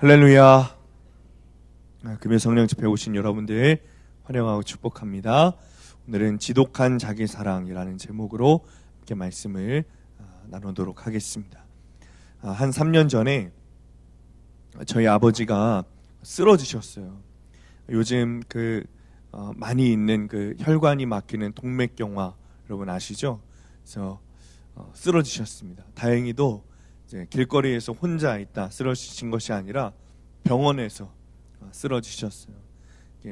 할렐루야. 금요 성령 집회 오신 여러분들 환영하고 축복합니다. 오늘은 지독한 자기사랑이라는 제목으로 이렇게 말씀을 나누도록 하겠습니다. 한 3년 전에 저희 아버지가 쓰러지셨어요. 요즘 많이 있는 혈관이 막히는 동맥경화 여러분 아시죠? 그래서 쓰러지셨습니다. 다행히도 이제 길거리에서 혼자 있다 쓰러지신 것이 아니라 병원에서 쓰러지셨어요.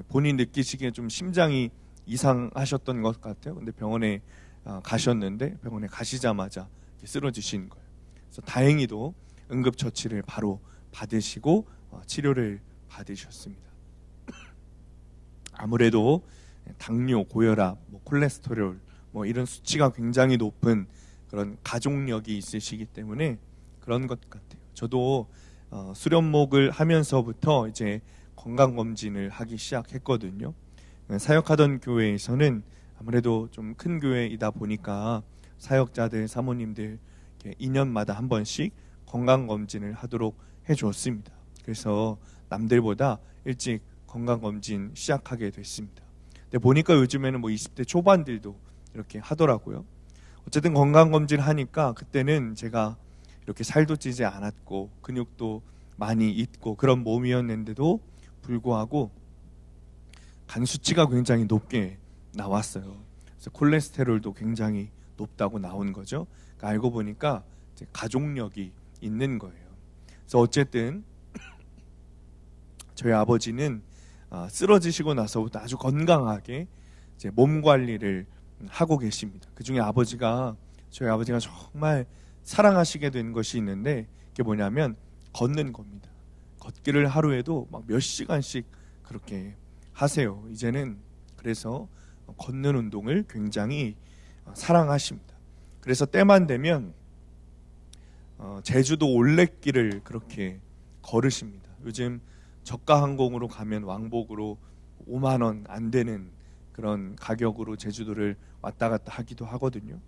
본인 느끼시기에 좀 심장이 이상하셨던 것 같아요. 근데 병원에 가셨는데 병원에 가시자마자 쓰러지신 거예요. 그래서 다행히도 응급처치를 바로 받으시고 치료를 받으셨습니다. 아무래도 당뇨, 고혈압, 콜레스테롤 이런 수치가 굉장히 높은 그런 가족력이 있으시기 때문에 그런 것 같아요. 저도 수련목을 하면서부터 이제 건강검진을 하기 시작했거든요. 사역하던 교회에서는 아무래도 좀 큰 교회이다 보니까 사역자들, 사모님들 2년마다 한 번씩 건강검진을 하도록 해줬습니다. 그래서 남들보다 일찍 건강검진 시작하게 됐습니다. 근데 보니까 요즘에는 20대 초반들도 이렇게 하더라고요. 어쨌든 건강검진 하니까 그때는 제가 이렇게 살도 찌지 않았고 근육도 많이 있고 그런 몸이었는데도 불구하고 간 수치가 굉장히 높게 나왔어요. 그래서 콜레스테롤도 굉장히 높다고 나온 거죠. 그러니까 알고 보니까 이제 가족력이 있는 거예요. 그래서 어쨌든 저희 아버지는 쓰러지시고 나서부터 아주 건강하게 이제 몸 관리를 하고 계십니다. 그중에 저희 아버지가 정말 사랑하시게 된 것이 있는데 그게 뭐냐면 걷는 겁니다. 걷기를 하루에도 몇 시간씩 그렇게 하세요. 이제는 그래서 걷는 운동을 굉장히 사랑하십니다. 그래서 때만 되면 제주도 올레길을 그렇게 걸으십니다. 요즘 저가 항공으로 가면 왕복으로 5만 원 안 되는 그런 가격으로 제주도를 왔다 갔다 하기도 하거든요.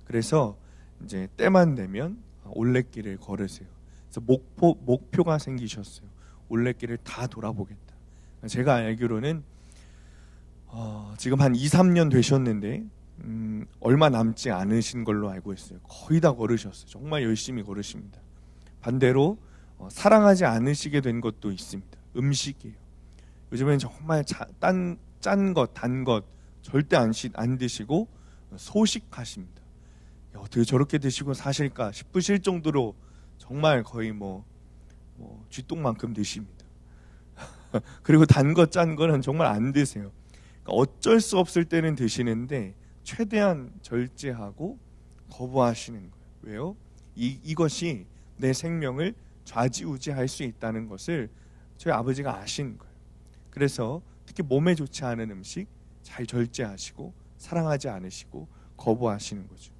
그래서 이제 때만 되면 올레길을 걸으세요. 그래서 목표가 생기셨어요. 올레길을 다 돌아보겠다. 제가 알기로는 지금 한 2, 3년 되셨는데 얼마 남지 않으신 걸로 알고 있어요. 거의 다 걸으셨어요. 정말 열심히 걸으십니다. 반대로 사랑하지 않으시게 된 것도 있습니다. 음식이에요. 요즘엔 정말 짠 것, 단 것 절대 안 드시고 소식하십니다. 어떻게 저렇게 드시고 사실까 싶으실 정도로 정말 거의 쥐똥만큼 드십니다. 그리고 단 거, 짠 거는 정말 안 드세요. 그러니까 어쩔 수 없을 때는 드시는데 최대한 절제하고 거부하시는 거예요. 왜요? 이것이 내 생명을 좌지우지할 수 있다는 것을 저희 아버지가 아신 거예요. 그래서 특히 몸에 좋지 않은 음식 잘 절제하시고 사랑하지 않으시고 거부하시는 거죠.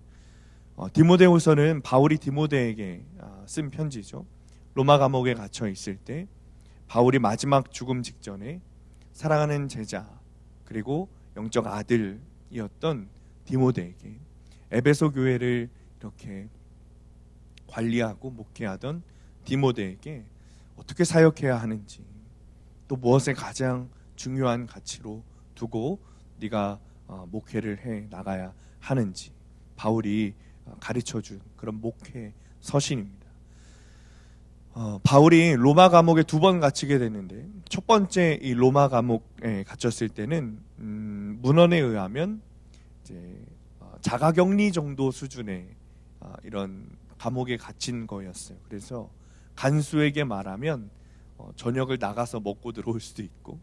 디모데후서는 바울이 디모데에게 쓴 편지죠. 로마 감옥에 갇혀 있을 때 바울이 마지막 죽음 직전에 사랑하는 제자 그리고 영적 아들이었던 디모데에게 에베소 교회를 이렇게 관리하고 목회하던 디모데에게 어떻게 사역해야 하는지 또 무엇을 가장 중요한 가치로 두고 네가 목회를 해 나가야 하는지 바울이 가르쳐준 그런 목회 서신입니다. 바울이 로마 감옥에 2번 갇히게 됐는데 첫 번째 이 로마 감옥에 갇혔을 때는 문헌에 의하면 이제 자가격리 정도 수준의 이런 감옥에 갇힌 거였어요. 그래서 간수에게 말하면 저녁을 나가서 먹고 들어올 수도 있고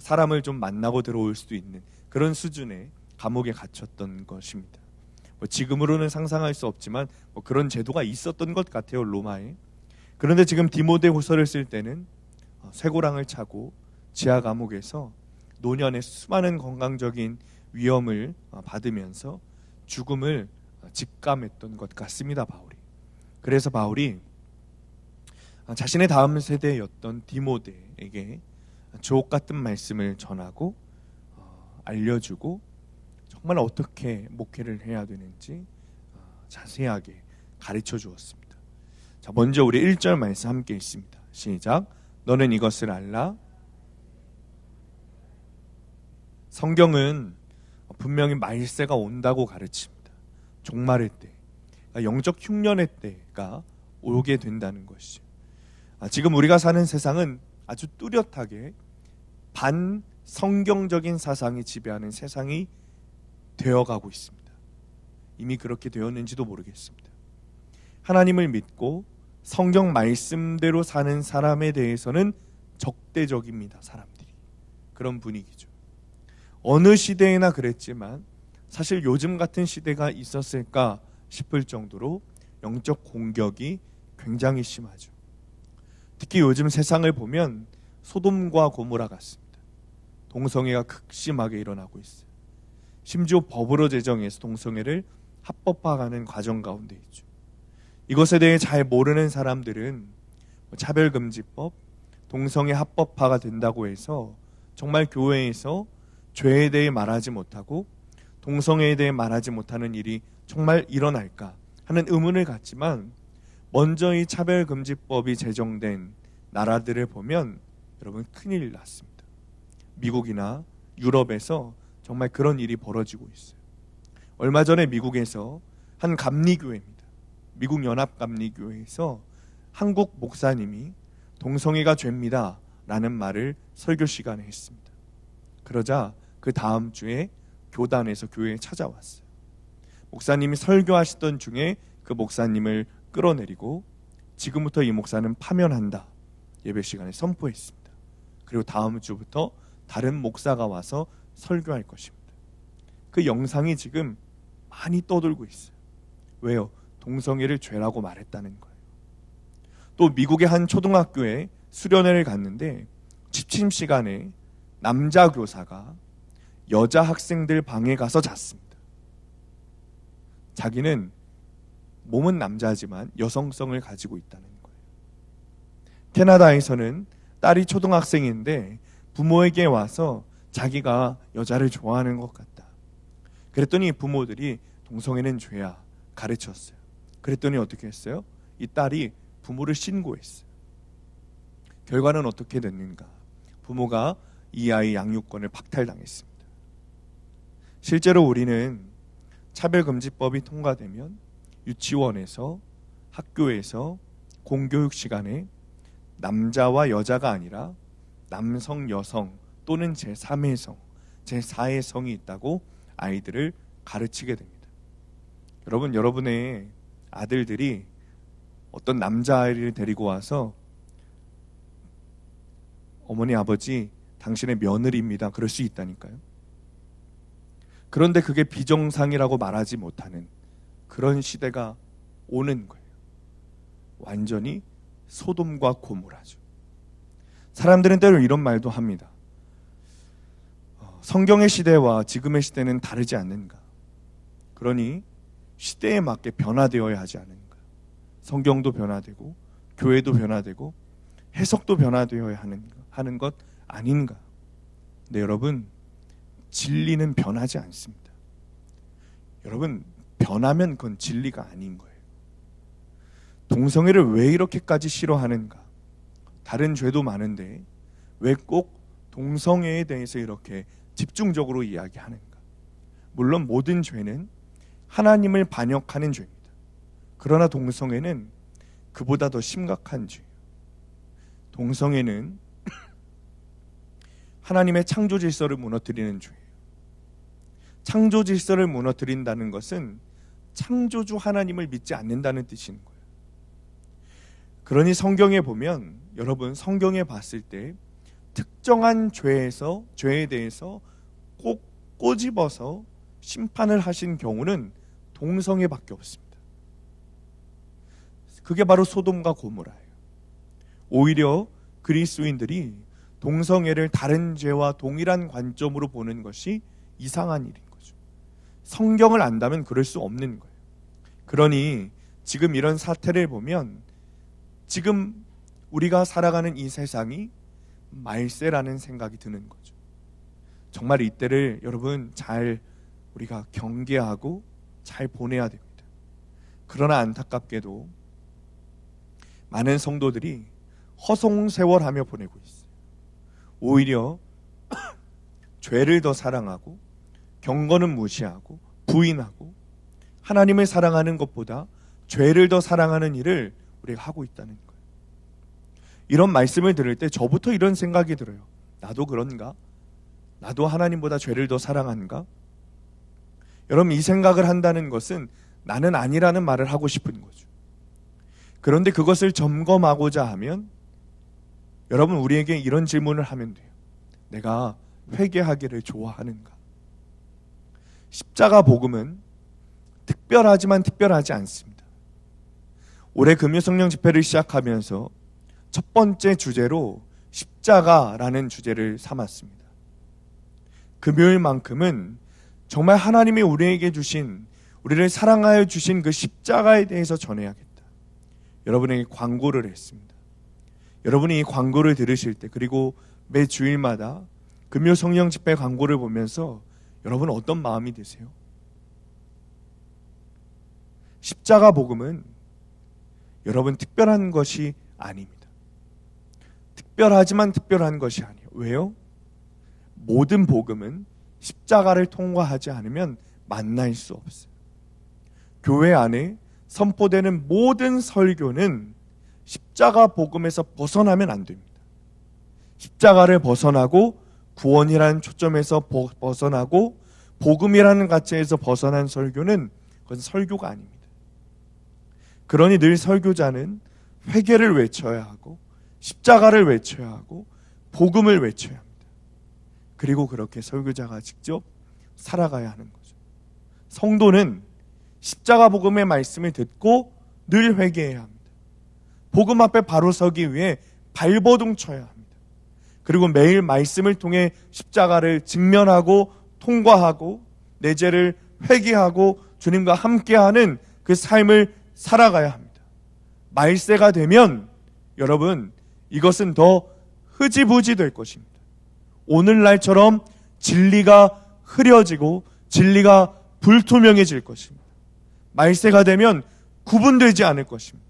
사람을 좀 만나고 들어올 수도 있는 그런 수준의 감옥에 갇혔던 것입니다. 지금으로는 상상할 수 없지만 그런 제도가 있었던 것 같아요, 로마에. 그런데 지금 디모데후서를 쓸 때는 쇠고랑을 차고 지하 감옥에서 노년의 수많은 건강적인 위험을 받으면서 죽음을 직감했던 것 같습니다, 바울이. 그래서 바울이 자신의 다음 세대였던 디모데에게 주옥 같은 말씀을 전하고 알려주고 정말 어떻게 목회를 해야 되는지 자세하게 가르쳐 주었습니다. 자, 먼저 우리 1절 말씀 함께 읽습니다. 시작. 너는 이것을 알라. 성경은 분명히 말세가 온다고 가르칩니다. 종말의 때, 영적 흉년의 때가 오게 된다는 것이죠. 지금 우리가 사는 세상은 아주 뚜렷하게 반성경적인 사상이 지배하는 세상이 되어가고 있습니다. 이미 그렇게 되었는지도 모르겠습니다. 하나님을 믿고 성경 말씀대로 사는 사람에 대해서는 적대적입니다. 사람들이. 그런 분위기죠. 어느 시대에나 그랬지만 사실 요즘 같은 시대가 있었을까 싶을 정도로 영적 공격이 굉장히 심하죠. 특히 요즘 세상을 보면 소돔과 고모라 같습니다. 동성애가 극심하게 일어나고 있어요. 심지어 법으로 제정해서 동성애를 합법화하는 과정 가운데 있죠. 이것에 대해 잘 모르는 사람들은 차별금지법, 동성애 합법화가 된다고 해서 정말 교회에서 죄에 대해 말하지 못하고 동성애에 대해 말하지 못하는 일이 정말 일어날까 하는 의문을 갖지만, 먼저 이 차별금지법이 제정된 나라들을 보면 여러분 큰일 났습니다. 미국이나 유럽에서 정말 그런 일이 벌어지고 있어요. 얼마 전에 미국에서 한 감리교회입니다. 미국 연합감리교회에서 한국 목사님이 동성애가 죄입니다 라는 말을 설교 시간에 했습니다. 그러자 그 다음 주에 교단에서 교회에 찾아왔어요. 목사님이 설교하시던 중에 그 목사님을 끌어내리고 지금부터 이 목사는 파면한다 예배 시간에 선포했습니다. 그리고 다음 주부터 다른 목사가 와서 설교할 것입니다. 그 영상이 지금 많이 떠돌고 있어요. 왜요? 동성애를 죄라고 말했다는 거예요. 또 미국의 한 초등학교에 수련회를 갔는데 취침 시간에 남자 교사가 여자 학생들 방에 가서 잤습니다. 자기는 몸은 남자지만 여성성을 가지고 있다는 거예요. 캐나다에서는 딸이 초등학생인데 부모에게 와서 자기가 여자를 좋아하는 것 같다. 그랬더니 부모들이 동성애는 죄야 가르쳤어요. 그랬더니 어떻게 했어요? 이 딸이 부모를 신고했어요. 결과는 어떻게 됐는가? 부모가 이 아이 양육권을 박탈당했습니다. 실제로 우리는 차별금지법이 통과되면 유치원에서, 학교에서, 공교육 시간에 남자와 여자가 아니라 남성, 여성 또는 제3의 성, 제4의 성이 있다고 아이들을 가르치게 됩니다. 여러분, 여러분의 아들들이 어떤 남자아이를 데리고 와서 어머니, 아버지, 당신의 며느리입니다. 그럴 수 있다니까요. 그런데 그게 비정상이라고 말하지 못하는 그런 시대가 오는 거예요. 완전히 소돔과 고모라죠. 사람들은 때로 이런 말도 합니다. 성경의 시대와 지금의 시대는 다르지 않는가? 그러니 시대에 맞게 변화되어야 하지 않은가? 성경도 변화되고 교회도 변화되고 해석도 변화되어야 하는 것 아닌가? 근데 여러분, 진리는 변하지 않습니다. 여러분, 변하면 그건 진리가 아닌 거예요. 동성애를 왜 이렇게까지 싫어하는가? 다른 죄도 많은데 왜 꼭 동성애에 대해서 이렇게 집중적으로 이야기하는가? 물론 모든 죄는 하나님을 반역하는 죄입니다. 그러나 동성애는 그보다 더 심각한 죄예요. 동성애는 하나님의 창조 질서를 무너뜨리는 죄예요. 창조 질서를 무너뜨린다는 것은 창조주 하나님을 믿지 않는다는 뜻인 거예요. 그러니 성경에 보면, 여러분, 성경에 봤을 때 특정한 죄에 대해서 꼭 꼬집어서 심판을 하신 경우는 동성애밖에 없습니다. 그게 바로 소돔과 고모라예요. 오히려 그리스도인들이 동성애를 다른 죄와 동일한 관점으로 보는 것이 이상한 일인 거죠. 성경을 안다면 그럴 수 없는 거예요. 그러니 지금 이런 사태를 보면 지금 우리가 살아가는 이 세상이 말세라는 생각이 드는 거죠. 정말 이때를 여러분 잘 우리가 경계하고 잘 보내야 됩니다. 그러나 안타깝게도 많은 성도들이 허송세월하며 보내고 있어요. 오히려 죄를 더 사랑하고 경건은 무시하고 부인하고 하나님을 사랑하는 것보다 죄를 더 사랑하는 일을 우리가 하고 있다는 거예요. 이런 말씀을 들을 때 저부터 이런 생각이 들어요. 나도 그런가? 나도 하나님보다 죄를 더 사랑한가? 여러분, 이 생각을 한다는 것은 나는 아니라는 말을 하고 싶은 거죠. 그런데 그것을 점검하고자 하면 여러분, 우리에게 이런 질문을 하면 돼요. 내가 회개하기를 좋아하는가? 십자가 복음은 특별하지만 특별하지 않습니다. 올해 금요성령 집회를 시작하면서 첫 번째 주제로 십자가라는 주제를 삼았습니다. 금요일만큼은 정말 하나님이 우리에게 주신, 우리를 사랑하여 주신 그 십자가에 대해서 전해야겠다. 여러분에게 광고를 했습니다. 여러분이 이 광고를 들으실 때, 그리고 매 주일마다 금요성령 집회 광고를 보면서 여러분 어떤 마음이 드세요? 십자가 복음은 여러분 특별한 것이 아닙니다. 특별하지만 특별한 것이 아니에요. 왜요? 모든 복음은 십자가를 통과하지 않으면 만날 수 없어요. 교회 안에 선포되는 모든 설교는 십자가 복음에서 벗어나면 안 됩니다. 십자가를 벗어나고 구원이라는 초점에서 벗어나고 복음이라는 가치에서 벗어난 설교는 그건 설교가 아닙니다. 그러니 늘 설교자는 회개를 외쳐야 하고 십자가를 외쳐야 하고 복음을 외쳐야 합니다. 그리고 그렇게 설교자가 직접 살아가야 하는 거죠. 성도는 십자가 복음의 말씀을 듣고 늘 회개해야 합니다. 복음 앞에 바로 서기 위해 발버둥 쳐야 합니다. 그리고 매일 말씀을 통해 십자가를 직면하고 통과하고 내 죄를 회개하고 주님과 함께하는 그 삶을 살아가야 합니다. 말세가 되면 여러분, 이것은 더 흐지부지 될 것입니다. 오늘날처럼 진리가 흐려지고 진리가 불투명해질 것입니다. 말세가 되면 구분되지 않을 것입니다.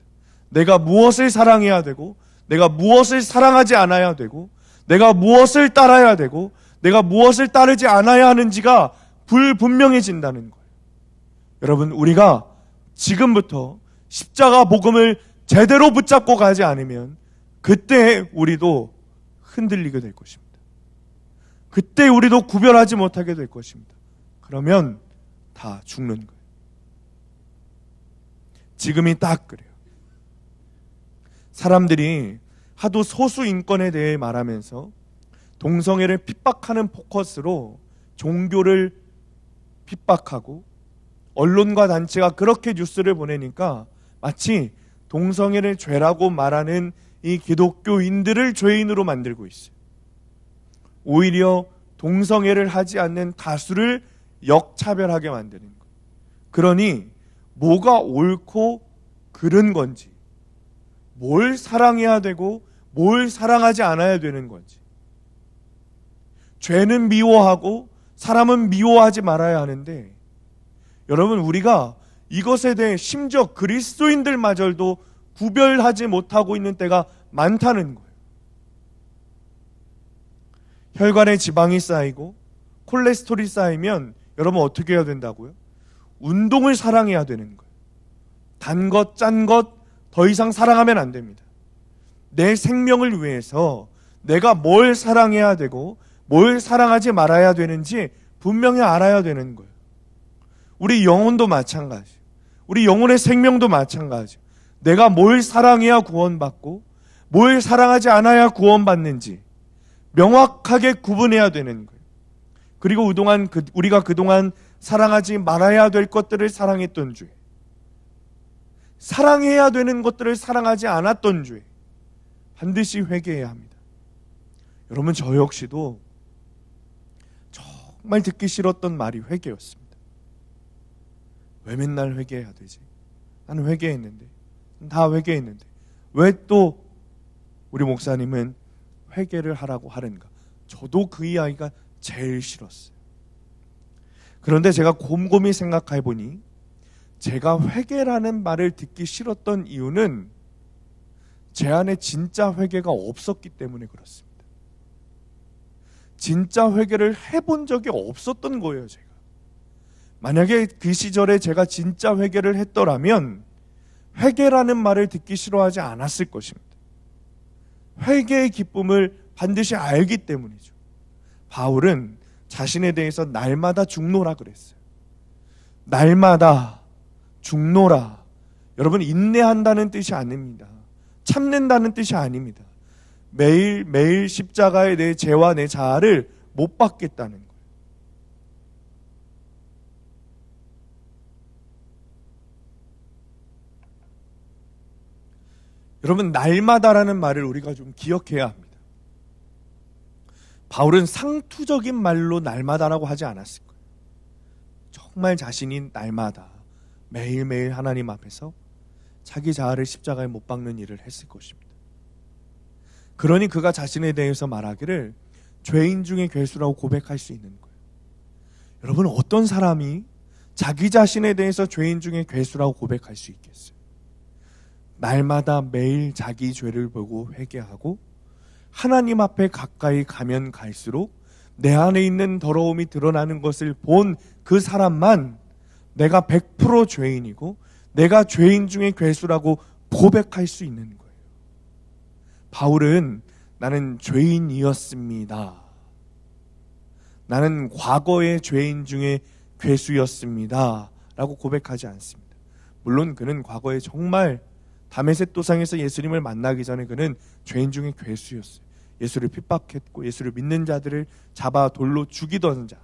내가 무엇을 사랑해야 되고 내가 무엇을 사랑하지 않아야 되고 내가 무엇을 따라야 되고 내가 무엇을 따르지 않아야 하는지가 불분명해진다는 거예요. 여러분, 우리가 지금부터 십자가 복음을 제대로 붙잡고 가지 않으면 그때 우리도 흔들리게 될 것입니다. 그때 우리도 구별하지 못하게 될 것입니다. 그러면 다 죽는 거예요. 지금이 딱 그래요. 사람들이 하도 소수 인권에 대해 말하면서 동성애를 핍박하는 포커스로 종교를 핍박하고 언론과 단체가 그렇게 뉴스를 보내니까 마치 동성애를 죄라고 말하는 이 기독교인들을 죄인으로 만들고 있어요. 오히려 동성애를 하지 않는 다수를 역차별하게 만드는 거예요. 그러니 뭐가 옳고 그른 건지, 뭘 사랑해야 되고 뭘 사랑하지 않아야 되는 건지, 죄는 미워하고 사람은 미워하지 말아야 하는데 여러분, 우리가 이것에 대해 심지어 그리스도인들마저도 구별하지 못하고 있는 때가 많다는 거예요. 혈관에 지방이 쌓이고 콜레스테롤이 쌓이면 여러분 어떻게 해야 된다고요? 운동을 사랑해야 되는 거예요. 단 것, 짠 것 더 이상 사랑하면 안 됩니다. 내 생명을 위해서 내가 뭘 사랑해야 되고 뭘 사랑하지 말아야 되는지 분명히 알아야 되는 거예요. 우리 영혼도 마찬가지, 우리 영혼의 생명도 마찬가지. 내가 뭘 사랑해야 구원받고 뭘 사랑하지 않아야 구원받는지 명확하게 구분해야 되는 거예요. 그리고 우리가 그동안 사랑하지 말아야 될 것들을 사랑했던 죄, 사랑해야 되는 것들을 사랑하지 않았던 죄, 반드시 회개해야 합니다. 여러분, 저 역시도 정말 듣기 싫었던 말이 회개였습니다. 왜 맨날 회개해야 되지? 나는 회개했는데, 다 회개했는데 왜 또 우리 목사님은 회개를 하라고 하는가? 저도 그 이야기가 제일 싫었어요. 그런데 제가 곰곰이 생각해 보니 제가 회개라는 말을 듣기 싫었던 이유는 제 안에 진짜 회개가 없었기 때문에 그렇습니다. 진짜 회개를 해본 적이 없었던 거예요, 제가. 만약에 그 시절에 제가 진짜 회개를 했더라면 회개라는 말을 듣기 싫어하지 않았을 것입니다. 회개의 기쁨을 반드시 알기 때문이죠. 바울은 자신에 대해서 날마다 죽노라 그랬어요. 날마다 죽노라. 여러분, 인내한다는 뜻이 아닙니다. 참는다는 뜻이 아닙니다. 매일매일 십자가에 내 죄와 내 자아를 못 받겠다는 거예요. 여러분, 날마다라는 말을 우리가 좀 기억해야 합니다. 바울은 상투적인 말로 날마다라고 하지 않았을 거예요. 정말 자신이 날마다 매일매일 하나님 앞에서 자기 자아를 십자가에 못 박는 일을 했을 것입니다. 그러니 그가 자신에 대해서 말하기를 죄인 중에 괴수라고 고백할 수 있는 거예요. 여러분, 어떤 사람이 자기 자신에 대해서 죄인 중에 괴수라고 고백할 수 있겠어요? 날마다 매일 자기 죄를 보고 회개하고 하나님 앞에 가까이 가면 갈수록 내 안에 있는 더러움이 드러나는 것을 본 그 사람만 내가 100% 죄인이고 내가 죄인 중에 괴수라고 고백할 수 있는 거예요. 바울은 나는 죄인이었습니다. 나는 과거의 죄인 중에 괴수였습니다. 라고 고백하지 않습니다. 물론 그는 과거에 정말 다메섹 도상에서 예수님을 만나기 전에 그는 죄인 중에 괴수였어요. 예수를 핍박했고 예수를 믿는 자들을 잡아 돌로 죽이던 자,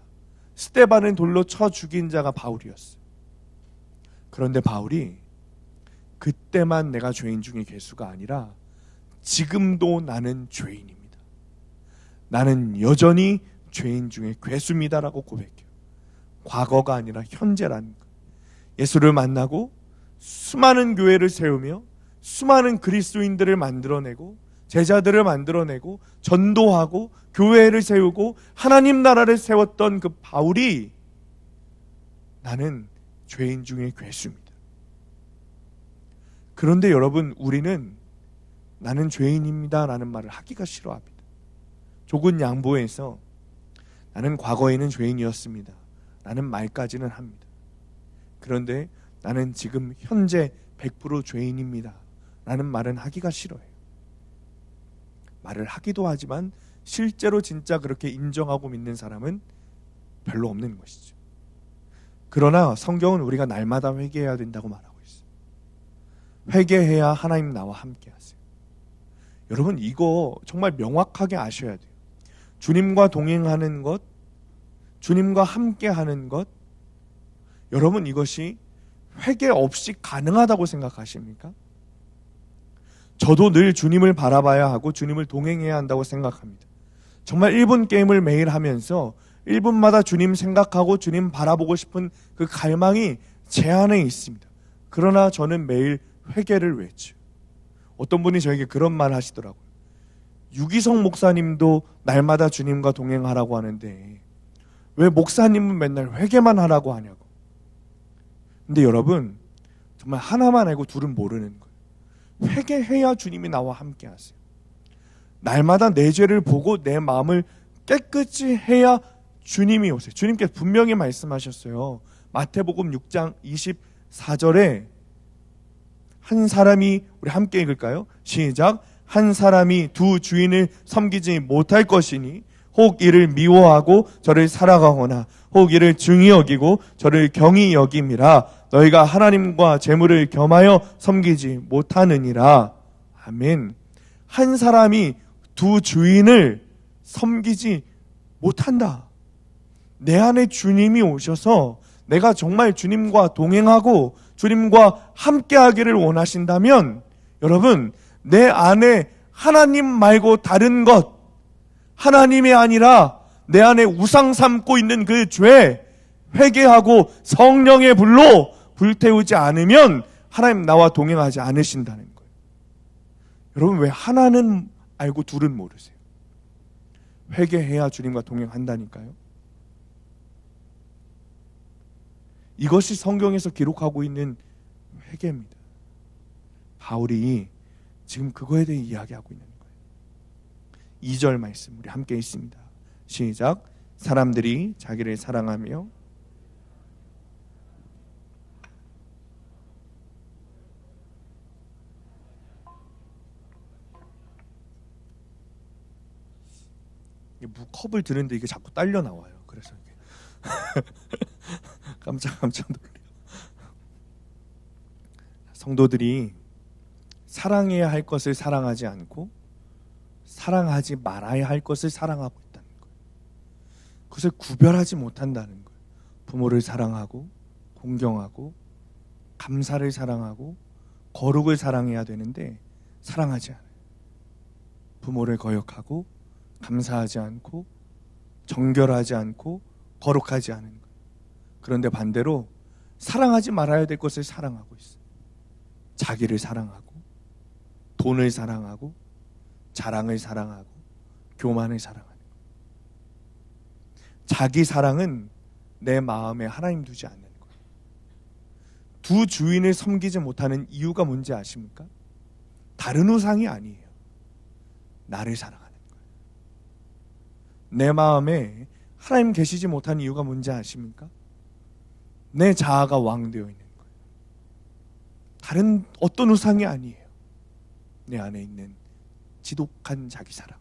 스데반을 돌로 쳐 죽인 자가 바울이었어요. 그런데 바울이 그때만 내가 죄인 중에 괴수가 아니라 지금도 나는 죄인입니다. 나는 여전히 죄인 중에 괴수입니다라고 고백해요. 과거가 아니라 현재라는 거예요. 예수를 만나고 수많은 교회를 세우며 수많은 그리스도인들을 만들어내고 제자들을 만들어내고 전도하고 교회를 세우고 하나님 나라를 세웠던 그 바울이 나는 죄인 중에 괴수입니다. 그런데 여러분, 우리는 나는 죄인입니다 라는 말을 하기가 싫어합니다. 좁은 양보에서 나는 과거에는 죄인이었습니다 라는 말까지는 합니다. 그런데 나는 지금 현재 100% 죄인입니다 라는 말은 하기가 싫어해요. 말을 하기도 하지만 실제로 진짜 그렇게 인정하고 믿는 사람은 별로 없는 것이죠. 그러나 성경은 우리가 날마다 회개해야 된다고 말하고 있어요. 회개해야 하나님 나와 함께 하세요. 여러분, 이거 정말 명확하게 아셔야 돼요. 주님과 동행하는 것, 주님과 함께 하는 것, 여러분, 이것이 회개 없이 가능하다고 생각하십니까? 저도 늘 주님을 바라봐야 하고 주님을 동행해야 한다고 생각합니다. 정말 1분 게임을 매일 하면서 1분마다 주님 생각하고 주님 바라보고 싶은 그 갈망이 제 안에 있습니다. 그러나 저는 매일 회개를 외쳐요. 어떤 분이 저에게 그런 말 하시더라고요. 유기성 목사님도 날마다 주님과 동행하라고 하는데 왜 목사님은 맨날 회개만 하라고 하냐고. 근데 여러분, 정말 하나만 알고 둘은 모르는 거예요. 회개해야 주님이 나와 함께 하세요. 날마다 내 죄를 보고 내 마음을 깨끗이 해야 주님이 오세요. 주님께서 분명히 말씀하셨어요. 마태복음 6장 24절에 한 사람이, 우리 함께 읽을까요? 시작. 한 사람이 두 주인을 섬기지 못할 것이니 혹 이를 미워하고 저를 사랑하거나 혹 이를 중히 여기고 저를 경히 여김이라. 너희가 하나님과 재물을 겸하여 섬기지 못하느니라. 아멘. 한 사람이 두 주인을 섬기지 못한다. 내 안에 주님이 오셔서 내가 정말 주님과 동행하고 주님과 함께하기를 원하신다면 여러분, 내 안에 하나님 말고 다른 것, 하나님이 아니라 내 안에 우상 삼고 있는 그 죄 회개하고 성령의 불로 불태우지 않으면 하나님 나와 동행하지 않으신다는 거예요. 여러분, 왜 하나는 알고 둘은 모르세요? 회개해야 주님과 동행한다니까요. 이것이 성경에서 기록하고 있는 회개입니다. 바울이 지금 그거에 대해 이야기하고 있는 거예요. 2절 말씀 우리 함께 있습니다. 시작. 사람들이 자기를 사랑하며 컵을 드는데 이게 자꾸 딸려 나와요. 그래서 이게 깜짝 놀래요. 성도들이 사랑해야 할 것을 사랑하지 않고 사랑하지 말아야 할 것을 사랑하고 있다는 거예요. 그것을 구별하지 못한다는 거예요. 부모를 사랑하고 공경하고 감사를 사랑하고 거룩을 사랑해야 되는데 사랑하지 않아요. 부모를 거역하고 감사하지 않고 정결하지 않고 거룩하지 않은 거예요. 그런데 반대로 사랑하지 말아야 될 것을 사랑하고 있어요. 자기를 사랑하고 돈을 사랑하고 자랑을 사랑하고 교만을 사랑하는 거예요. 자기 사랑은 내 마음에 하나님 두지 않는 거예요. 두 주인을 섬기지 못하는 이유가 뭔지 아십니까? 다른 우상이 아니에요. 나를 사랑하는 거예요. 내 마음에 하나님 계시지 못한 이유가 뭔지 아십니까? 내 자아가 왕되어 있는 거예요. 다른 어떤 우상이 아니에요. 내 안에 있는 지독한 자기사랑.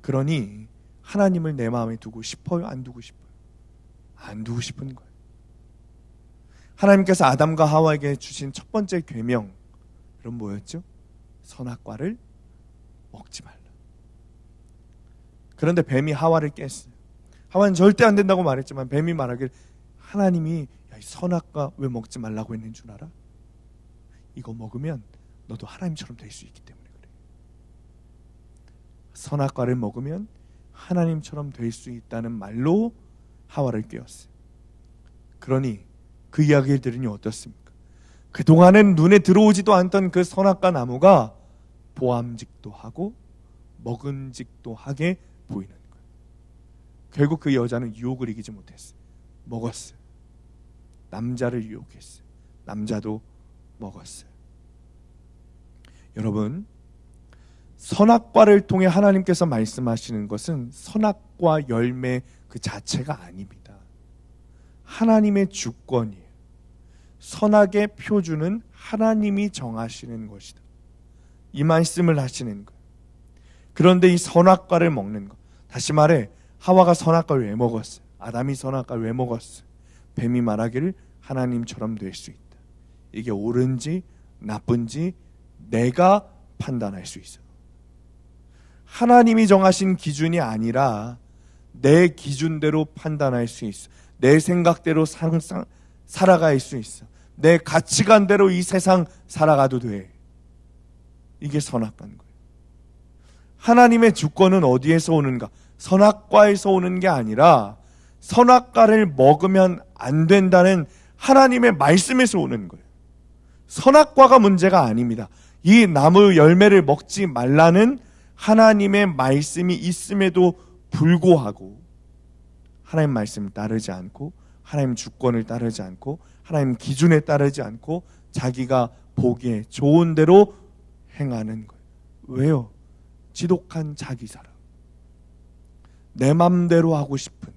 그러니 하나님을 내 마음에 두고 싶어요? 안 두고 싶어요? 안 두고 싶은 거예요. 하나님께서 아담과 하와에게 주신 첫 번째 계명, 그럼 뭐였죠? 선악과를 먹지 말라. 그런데 뱀이 하와를 깼어요. 하와는 절대 안 된다고 말했지만 뱀이 말하길, 하나님이 야, 이 선악과 왜 먹지 말라고 했는 줄 알아? 이거 먹으면 너도 하나님처럼 될 수 있기 때문에 그래. 선악과를 먹으면 하나님처럼 될 수 있다는 말로 하와를 깨웠어요. 그러니 그 이야기를 들으니 어떻습니까? 그동안엔 눈에 들어오지도 않던 그 선악과 나무가 보암직도 하고 먹음직도 하게 보이는 거예요. 결국 그 여자는 유혹을 이기지 못했어요. 먹었어요. 남자를 유혹했어요. 남자도 먹었어요. 여러분, 선악과를 통해 하나님께서 말씀하시는 것은 선악과 열매 그 자체가 아닙니다. 하나님의 주권이에요. 선악의 표준은 하나님이 정하시는 것이다. 이 말씀을 하시는 거예요. 그런데 이 선악과를 먹는 것, 다시 말해 하와가 선악과를 왜 먹었어요? 아담이 선악과를 왜 먹었어요? 뱀이 말하기를 하나님처럼 될 수 있다. 이게 옳은지 나쁜지 내가 판단할 수 있어요. 하나님이 정하신 기준이 아니라 내 기준대로 판단할 수 있어. 내 생각대로 살아갈 수 있어. 내 가치관대로 이 세상 살아가도 돼. 이게 선악과인 거예요. 하나님의 주권은 어디에서 오는가? 선악과에서 오는 게 아니라 선악과를 먹으면 안 된다는 하나님의 말씀에서 오는 거예요. 선악과가 문제가 아닙니다. 이 나무 열매를 먹지 말라는 하나님의 말씀이 있음에도 불구하고 하나님 말씀을 따르지 않고 하나님 주권을 따르지 않고 하나님 기준에 따르지 않고 자기가 보기에 좋은 대로 행하는 거예요. 왜요? 지독한 자기사랑. 내 맘대로 하고 싶은,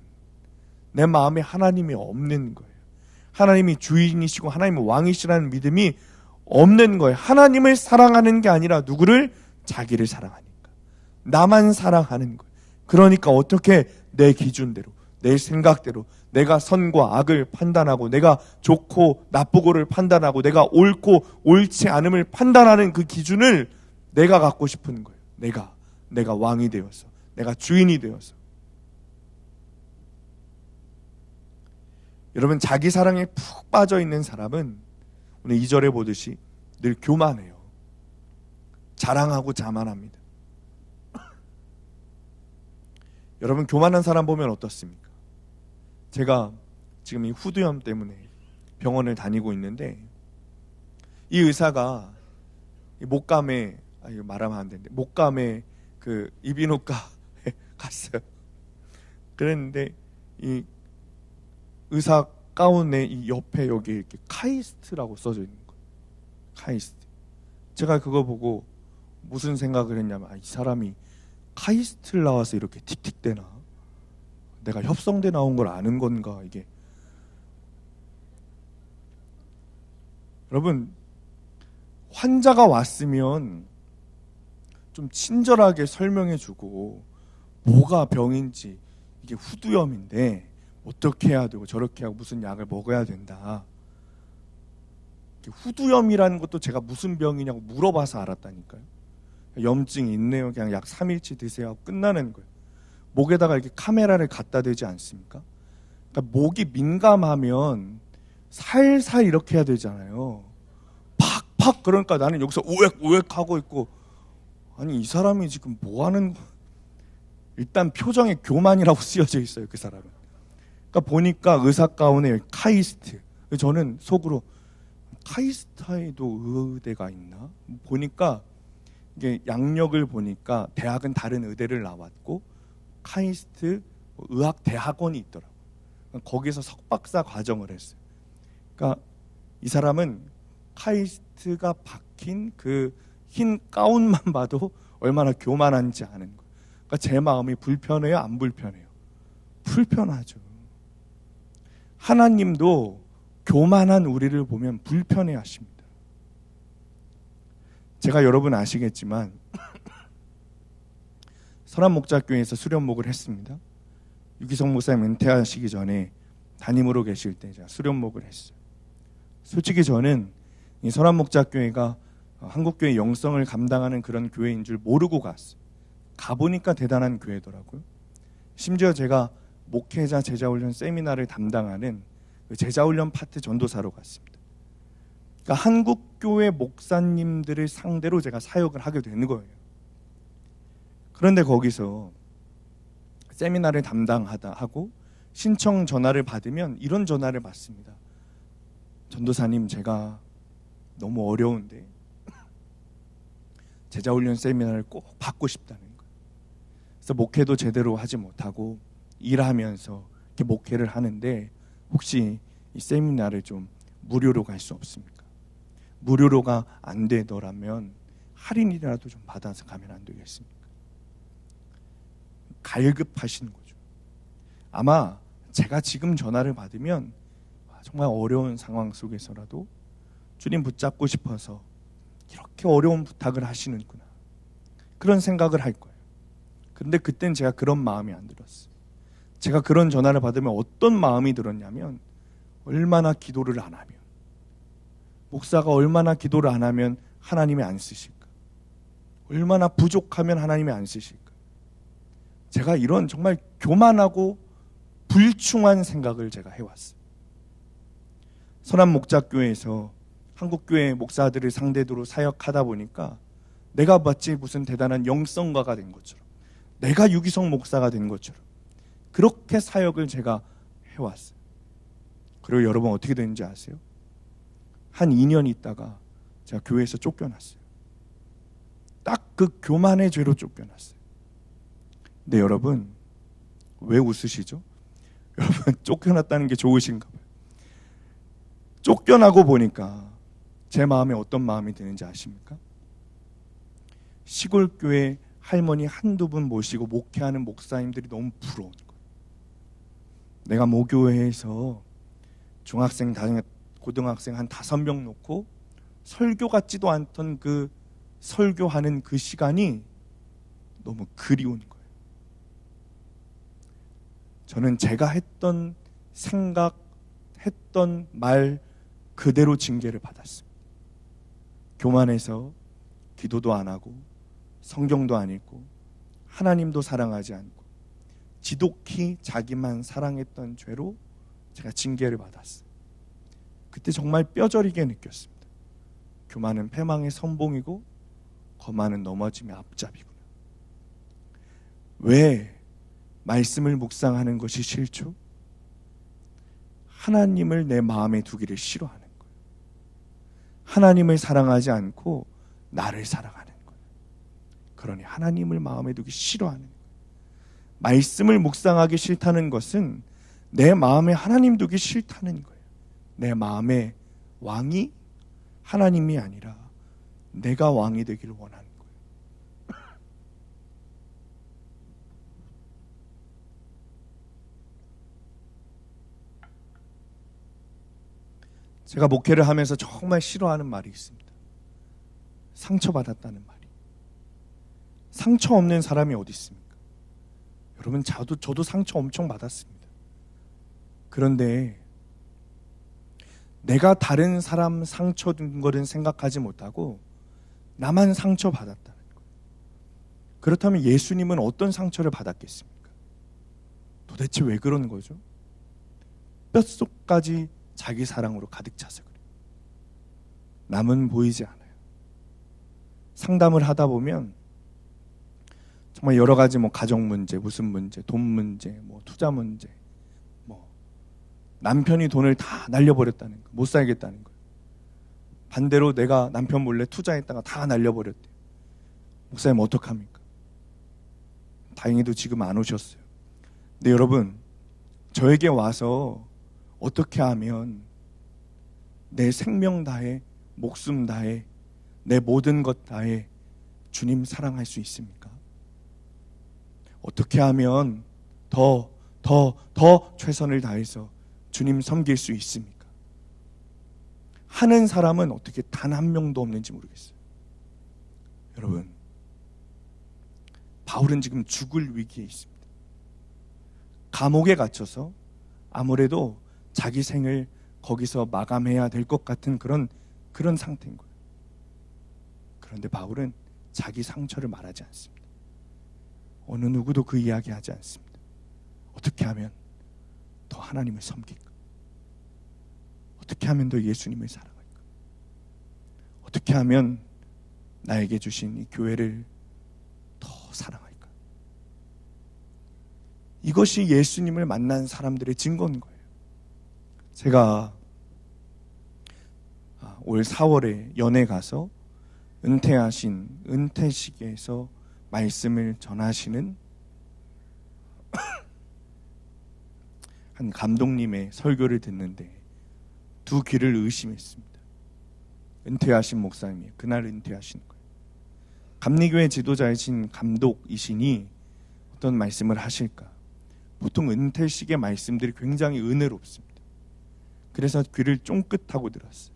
내 마음에 하나님이 없는 거예요. 하나님이 주인이시고 하나님이 왕이시라는 믿음이 없는 거예요. 하나님을 사랑하는 게 아니라 누구를? 자기를 사랑하니까. 나만 사랑하는 거예요. 그러니까 어떻게 내 기준대로, 내 생각대로 내가 선과 악을 판단하고 내가 좋고 나쁘고를 판단하고 내가 옳고 옳지 않음을 판단하는 그 기준을 내가 갖고 싶은 거예요. 내가 왕이 되어서, 내가 주인이 되어서. 여러분, 자기 사랑에 푹 빠져 있는 사람은 오늘 2절에 보듯이 늘 교만해요. 자랑하고 자만합니다. 여러분, 교만한 사람 보면 어떻습니까? 제가 지금 이 후두염 때문에 병원을 다니고 있는데 이 의사가 목감에, 이거 말하면 안 되는데, 목감에 그 이비인후과에 갔어요. 그랬는데 이 의사 가운에 이 옆에 여기 이렇게 카이스트라고 써져 있는 거예요. 카이스트. 제가 그거 보고 무슨 생각을 했냐면, 이 사람이 카이스트를 나와서 이렇게 틱틱대나? 내가 협성대 나온 걸 아는 건가 이게. 여러분, 환자가 왔으면 좀 친절하게 설명해주고 뭐가 병인지, 이게 후두염인데 어떻게 해야 되고 저렇게 하고 무슨 약을 먹어야 된다. 후두염이라는 것도 제가 무슨 병이냐고 물어봐서 알았다니까요. 염증이 있네요. 그냥 약 3일치 드세요 하고 끝나는 거예요. 목에다가 이렇게 카메라를 갖다 대지 않습니까? 그러니까 목이 민감하면 살살 이렇게 해야 되잖아요. 팍팍. 그러니까 나는 여기서 우웩우웩 하고 있고, 아니 이 사람이 지금 뭐 하는 거야? 일단 표정에 교만이라고 쓰여져 있어요, 그 사람은. 그러니까 보니까 의사 가운에 카이스트. 저는 속으로 카이스트에도 의대가 있나? 보니까 이게 양력을 보니까 대학은 다른 의대를 나왔고 카이스트 의학 대학원이 있더라고요. 거기서 석박사 과정을 했어요. 그러니까 이 사람은 카이스트가 박힌 그 흰 가운만 봐도 얼마나 교만한지 아는 거예요. 그러니까 제 마음이 불편해요, 안 불편해요? 불편하죠. 하나님도 교만한 우리를 보면 불편해 하십니다. 제가 여러분 아시겠지만 선한목자교회에서 수련목을 했습니다. 유기성 목사님 은퇴하시기 전에 담임으로 계실 때 제가 수련목을 했어요. 솔직히 저는 이 선한목자교회가 한국교회 영성을 감당하는 그런 교회인 줄 모르고 갔어요. 가보니까 대단한 교회더라고요. 심지어 제가 목회자 제자훈련 세미나를 담당하는 그 제자훈련 파트 전도사로 갔습니다. 그러니까 한국교회 목사님들을 상대로 제가 사역을 하게 되는 거예요. 그런데 거기서 세미나를 담당하다 하고 신청 전화를 받으면 이런 전화를 받습니다. 전도사님, 제가 너무 어려운데 제자훈련 세미나를 꼭 받고 싶다는 거예요. 그래서 목회도 제대로 하지 못하고 일하면서 이렇게 목회를 하는데 혹시 이 세미나를 좀 무료로 갈 수 없습니까? 무료로가 안 되더라면 할인이라도 좀 받아서 가면 안 되겠습니까? 갈급하시는 거죠. 아마 제가 지금 전화를 받으면 정말 어려운 상황 속에서라도 주님 붙잡고 싶어서 이렇게 어려운 부탁을 하시는구나, 그런 생각을 할 거예요. 근데 그땐 제가 그런 마음이 안 들었어요. 제가 그런 전화를 받으면 어떤 마음이 들었냐면, 얼마나 기도를 안 하면, 목사가 얼마나 기도를 안 하면 하나님이 안 쓰실까? 얼마나 부족하면 하나님이 안 쓰실까? 제가 이런 정말 교만하고 불충한 생각을 제가 해왔어요. 선한목자교회에서 한국교회 목사들을 상대로 사역하다 보니까 내가 마치 무슨 대단한 영성가가 된 것처럼, 내가 유기성 목사가 된 것처럼 그렇게 사역을 제가 해왔어요. 그리고 여러분 어떻게 되는지 아세요? 한 2년 있다가 제가 교회에서 쫓겨났어요. 딱 그 교만의 죄로 쫓겨났어요. 근데 여러분 왜 웃으시죠? 여러분 쫓겨났다는 게 좋으신가 봐요. 쫓겨나고 보니까 제 마음에 어떤 마음이 드는지 아십니까? 시골 교회 할머니 한두 분 모시고 목회하는 목사님들이 너무 부러운 거예요. 내가 모교회에서 중학생, 고등학생 한 5명 놓고 설교 같지도 않던 그 설교하는 그 시간이 너무 그리운 거예요. 저는 제가 했던 생각, 했던 말 그대로 징계를 받았습니다. 교만해서 기도도 안 하고 성경도 안 읽고 하나님도 사랑하지 않고 지독히 자기만 사랑했던 죄로 제가 징계를 받았어요. 그때 정말 뼈저리게 느꼈습니다. 교만은 패망의 선봉이고 거만은 넘어짐의 앞잡이구나. 왜 말씀을 묵상하는 것이 싫죠? 하나님을 내 마음에 두기를 싫어하는 거예요. 하나님을 사랑하지 않고 나를 사랑하는 거예요. 그러니 하나님을 마음에 두기 싫어하는 거예요. 말씀을 묵상하기 싫다는 것은 내 마음에 하나님 두기 싫다는 거예요. 내 마음에 왕이 하나님이 아니라 내가 왕이 되기를 원하는 거예요. 제가 목회를 하면서 정말 싫어하는 말이 있습니다. 상처받았다는 말이. 상처 없는 사람이 어디 있습니까? 여러분, 저도 상처 엄청 받았습니다. 그런데 내가 다른 사람 상처 준 거는 생각하지 못하고 나만 상처받았다는 거예요. 그렇다면 예수님은 어떤 상처를 받았겠습니까? 도대체 왜 그런 거죠? 뼛속까지 자기 사랑으로 가득 차서 그래요. 남은 보이지 않아요. 상담을 하다 보면 정말 여러 가지 가정 문제, 무슨 문제, 돈 문제, 투자 문제, 남편이 돈을 다 날려버렸다는 거, 못 살겠다는 거예요. 반대로 내가 남편 몰래 투자했다가 다 날려버렸대요. 목사님 어떡합니까? 다행히도 지금 안 오셨어요. 근데 여러분, 저에게 와서 어떻게 하면 내 생명 다해, 목숨 다해, 내 모든 것 다해 주님 사랑할 수 있습니까? 어떻게 하면 더 최선을 다해서 주님 섬길 수 있습니까? 하는 사람은 어떻게 단 한 명도 없는지 모르겠어요. 여러분, 바울은 지금 죽을 위기에 있습니다. 감옥에 갇혀서 아무래도 자기 생을 거기서 마감해야 될 것 같은 그런 상태인 거예요. 그런데 바울은 자기 상처를 말하지 않습니다. 어느 누구도 그 이야기 하지 않습니다. 어떻게 하면 더 하나님을 섬길까? 어떻게 하면 더 예수님을 사랑할까? 어떻게 하면 나에게 주신 이 교회를 더 사랑할까? 이것이 예수님을 만난 사람들의 증거인 거예요. 제가 올 4월에 연에 가서 은퇴하신 은퇴식에서 말씀을 전하시는 한 감독님의 설교를 듣는데 두 귀를 의심했습니다. 은퇴하신 목사님이에요. 그날 은퇴하신 거예요. 감리교회 지도자이신 감독이시니 어떤 말씀을 하실까? 보통 은퇴식의 말씀들이 굉장히 은혜롭습니다. 그래서 귀를 쫑긋하고 들었어요.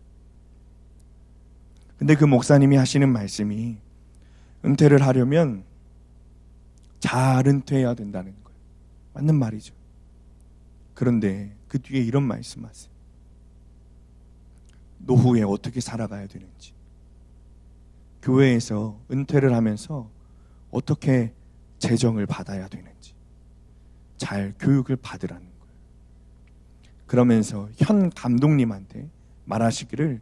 근데 그 목사님이 하시는 말씀이 은퇴를 하려면 잘 은퇴해야 된다는 거예요. 맞는 말이죠. 그런데 그 뒤에 이런 말씀하세요. 노후에 어떻게 살아가야 되는지, 교회에서 은퇴를 하면서 어떻게 재정을 받아야 되는지 잘 교육을 받으라는 거예요. 그러면서 현 감독님한테 말하시기를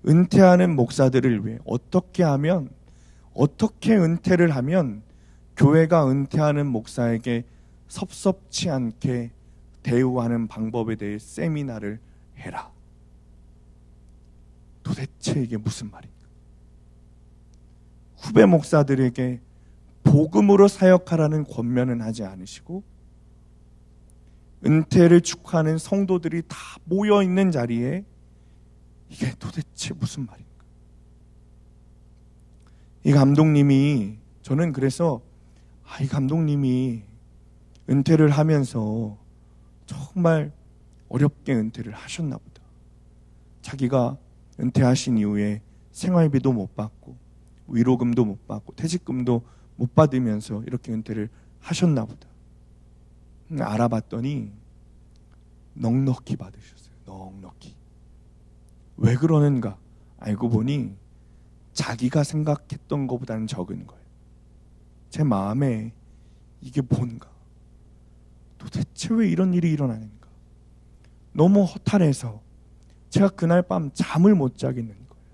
은퇴하는 목사들을 위해 어떻게 은퇴를 하면 교회가 은퇴하는 목사에게 섭섭치 않게 대우하는 방법에 대해 세미나를 해라. 도대체 이게 무슨 말인가? 후배 목사들에게 복음으로 사역하라는 권면은 하지 않으시고 은퇴를 축하하는 성도들이 다 모여있는 자리에 이게 도대체 무슨 말인가? 이 감독님이, 저는 그래서 이 감독님이 은퇴를 하면서 정말 어렵게 은퇴를 하셨나 보다. 자기가 은퇴하신 이후에 생활비도 못 받고 위로금도 못 받고 퇴직금도 못 받으면서 이렇게 은퇴를 하셨나 보다. 알아봤더니 넉넉히 받으셨어요. 넉넉히. 왜 그러는가 알고 보니 자기가 생각했던 것보다는 적은 거예요. 제 마음에 이게 뭔가, 도대체 왜 이런 일이 일어나는가, 너무 허탈해서 제가 그날 밤 잠을 못 자겠는 거예요.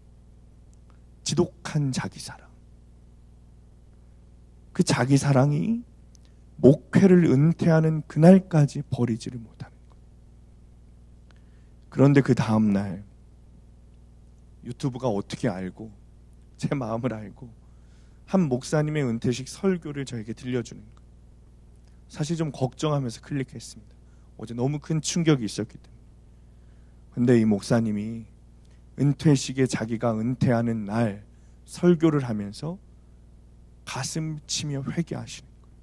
지독한 자기사랑. 그 자기사랑이 목회를 은퇴하는 그날까지 버리지를 못하는 거예요. 그런데 그 다음날 유튜브가 어떻게 알고, 제 마음을 알고 한 목사님의 은퇴식 설교를 저에게 들려주는 거예요. 사실 좀 걱정하면서 클릭했습니다. 어제 너무 큰 충격이 있었기 때문에. 근데 이 목사님이 은퇴식에 자기가 은퇴하는 날 설교를 하면서 가슴 치며 회개하시는 거예요.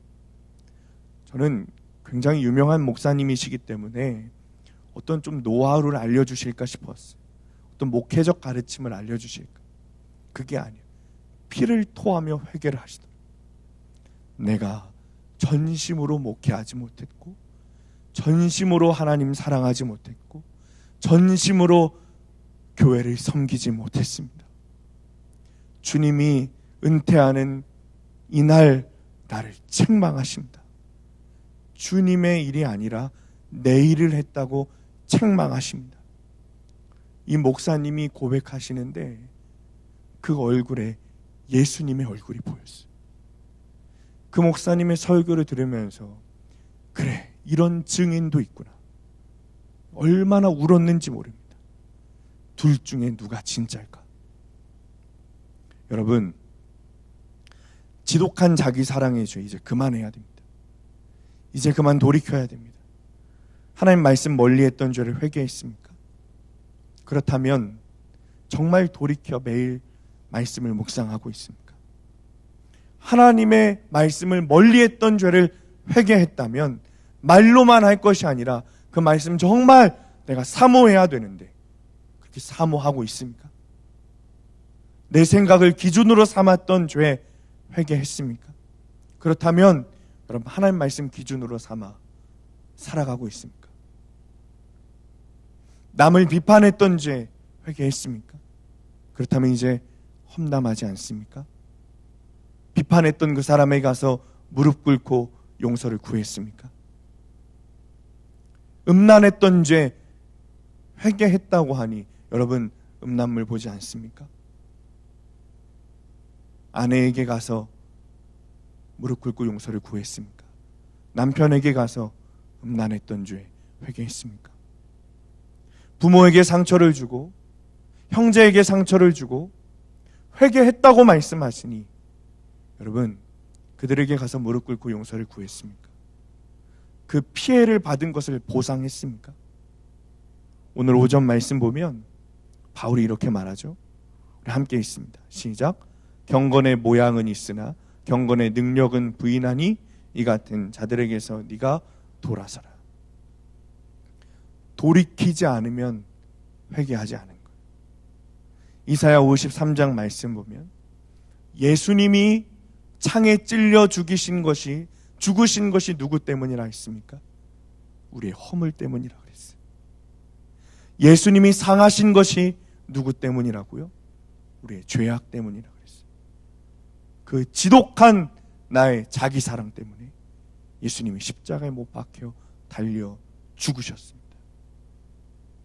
저는 굉장히 유명한 목사님이시기 때문에 어떤 좀 노하우를 알려주실까 싶었어요. 어떤 목회적 가르침을 알려주실까. 그게 아니에요. 피를 토하며 회개를 하시더라고요. 내가 전심으로 목회하지 못했고, 전심으로 하나님 사랑하지 못했고, 전심으로 교회를 섬기지 못했습니다. 주님이 은퇴하는 이날 나를 책망하십니다. 주님의 일이 아니라 내 일을 했다고 책망하십니다. 이 목사님이 고백하시는데 그 얼굴에 예수님의 얼굴이 보였어요. 그 목사님의 설교를 들으면서 그래, 이런 증인도 있구나. 얼마나 울었는지 모릅니다. 둘 중에 누가 진짜일까? 여러분, 지독한 자기 사랑의 죄 이제 그만해야 됩니다. 이제 그만 돌이켜야 됩니다. 하나님 말씀 멀리했던 죄를 회개했습니까? 그렇다면 정말 돌이켜 매일 말씀을 묵상하고 있습니까? 하나님의 말씀을 멀리했던 죄를 회개했다면 말로만 할 것이 아니라 그 말씀 정말 내가 사모해야 되는데 그렇게 사모하고 있습니까? 내 생각을 기준으로 삼았던 죄 회개했습니까? 그렇다면 여러분, 하나님 말씀 기준으로 삼아 살아가고 있습니까? 남을 비판했던 죄 회개했습니까? 그렇다면 이제 험담하지 않습니까? 비판했던 그 사람에게 가서 무릎 꿇고 용서를 구했습니까? 음란했던 죄 회개했다고 하니 여러분, 음란물 보지 않습니까? 아내에게 가서 무릎 꿇고 용서를 구했습니까? 남편에게 가서 음란했던 죄 회개했습니까? 부모에게 상처를 주고 형제에게 상처를 주고 회개했다고 말씀하시니 여러분, 그들에게 가서 무릎 꿇고 용서를 구했습니까? 그 피해를 받은 것을 보상했습니까? 오늘 오전 말씀 보면 바울이 이렇게 말하죠. 우리 함께 있습니다. 시작. 경건의 모양은 있으나 경건의 능력은 부인하니 이 같은 자들에게서 네가 돌아서라. 돌이키지 않으면 회개하지 않은 거예요. 이사야 53장 말씀 보면 예수님이 창에 찔려 죽으신 것이 누구 때문이라 했습니까? 우리의 허물 때문이라 그랬어요. 예수님이 상하신 것이 누구 때문이라고요? 우리의 죄악 때문이라 그랬어요. 그 지독한 나의 자기 사랑 때문에 예수님이 십자가에 못 박혀 달려 죽으셨습니다.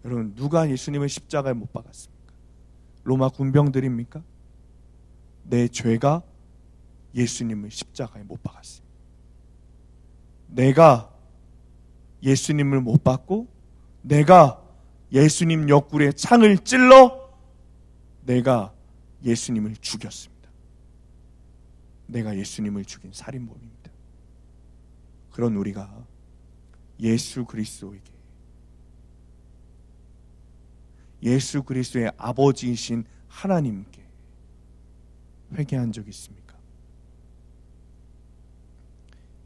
여러분, 누가 예수님을 십자가에 못 박았습니까? 로마 군병들입니까? 내 죄가 예수님을 십자가에 못 박았습니다. 내가 예수님을 못 박고 내가 예수님 옆구리에 창을 찔러 내가 예수님을 죽였습니다. 내가 예수님을 죽인 살인범입니다. 그런 우리가 예수 그리스도에게, 예수 그리스도의 아버지이신 하나님께 회개한 적 있습니까?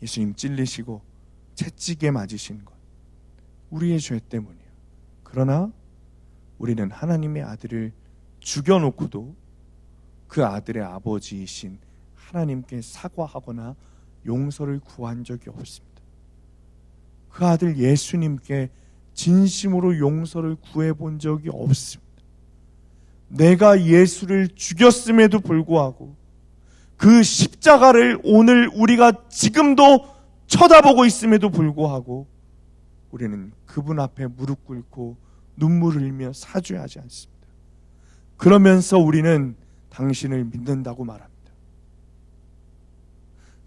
예수님 찔리시고 채찍에 맞으신 것 우리의 죄 때문이에요. 그러나 우리는 하나님의 아들을 죽여놓고도 그 아들의 아버지이신 하나님께 사과하거나 용서를 구한 적이 없습니다. 그 아들 예수님께 진심으로 용서를 구해본 적이 없습니다. 내가 예수를 죽였음에도 불구하고 그 십자가를 오늘 우리가 지금도 쳐다보고 있음에도 불구하고 우리는 그분 앞에 무릎 꿇고 눈물을 흘리며 사죄하지 않습니다. 그러면서 우리는 당신을 믿는다고 말합니다.